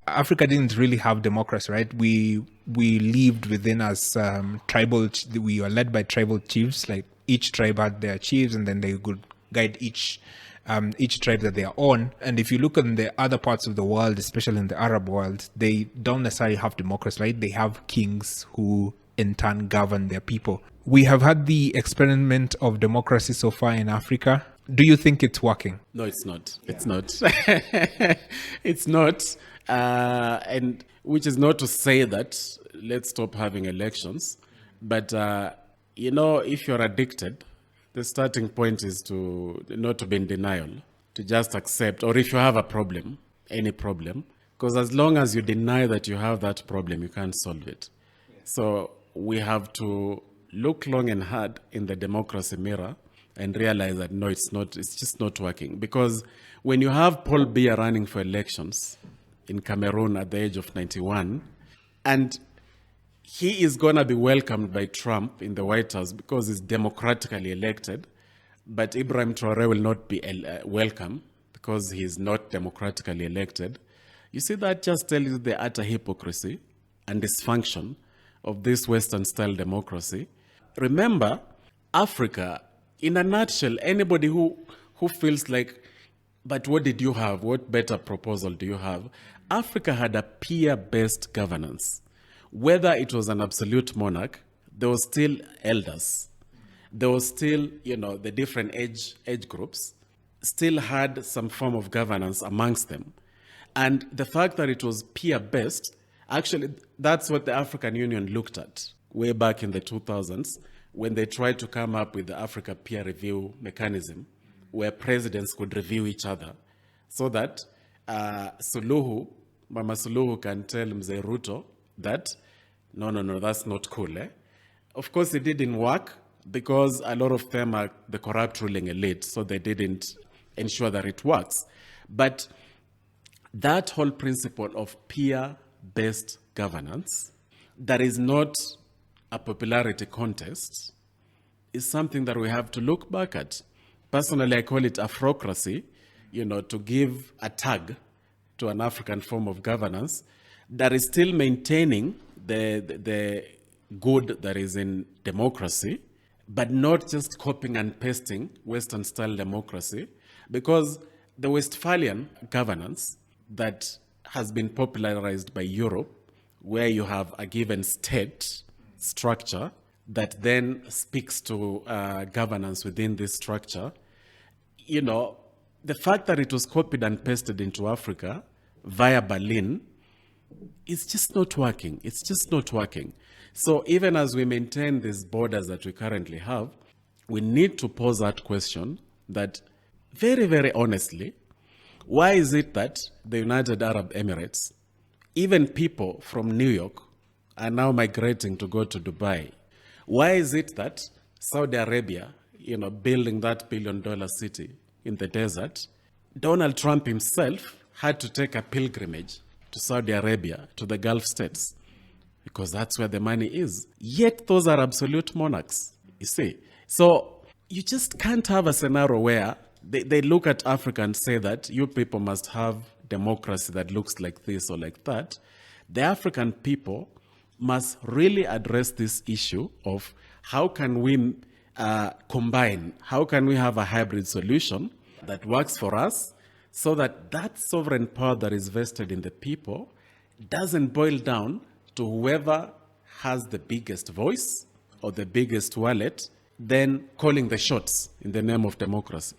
Africa didn't really have democracy, right? We lived within us tribal. We were led by tribal chiefs. Like each tribe had their chiefs, and then they could guide each tribe that they are on. And if you look in the other parts of the world, especially in the Arab world, they don't necessarily have democracy, right? They have kings who in turn govern their people. We have had the experiment of democracy so far in Africa. Do you think it's working? No, it's not. It's not. It's not. And which is not to say that let's stop having elections. But, if you're addicted, the starting point is to not to be in denial, to just accept, or if you have a problem, any problem, because as long as you deny that you have that problem, you can't solve it. So we have to look long and hard in the democracy mirror and realize that no, it's just not working. Because when you have Paul Biya running for elections in Cameroon at the age of 91, and he is going to be welcomed by Trump in the White House because he's democratically elected, but Ibrahim Traore will not be welcome because he's not democratically elected. You see, that just tells you the utter hypocrisy and dysfunction of this Western-style democracy. Remember, Africa, in a nutshell, anybody who feels like, but what did you have? What better proposal do you have? Africa had a peer-based governance. Whether it was an absolute monarch, there was still elders. There was still, the different age groups still had some form of governance amongst them. And the fact that it was peer-based, actually, that's what the African Union looked at way back in the 2000s when they tried to come up with the Africa peer review mechanism where presidents could review each other so that Mama Suluhu can tell Mzee Ruto that, no, that's not cool. Of course, it didn't work because a lot of them are the corrupt ruling elite, so they didn't ensure that it works. But that whole principle of peer-based governance, that is not a popularity contest, is something that we have to look back at. Personally, I call it Afrocracy, to give a tag to an African form of governance that is still maintaining the good that is in democracy, but not just copying and pasting Western-style democracy, because the Westphalian governance that has been popularized by Europe, where you have a given state structure that then speaks to governance within this structure, the fact that it was copied and pasted into Africa via Berlin, it's just not working. It's just not working. So even as we maintain these borders that we currently have, we need to pose that question that very, very honestly, why is it that the United Arab Emirates, even people from New York, are now migrating to go to Dubai? Why is it that Saudi Arabia, building that billion-dollar city in the desert, Donald Trump himself had to take a pilgrimage to Saudi Arabia, to the Gulf states, because that's where the money is. Yet those are absolute monarchs, you see. So you just can't have a scenario where they look at Africa and say that you people must have democracy that looks like this or like that. The African people must really address this issue of how can we combine, how can we have a hybrid solution that works for us so that that sovereign power that is vested in the people doesn't boil down to whoever has the biggest voice or the biggest wallet, then calling the shots in the name of democracy.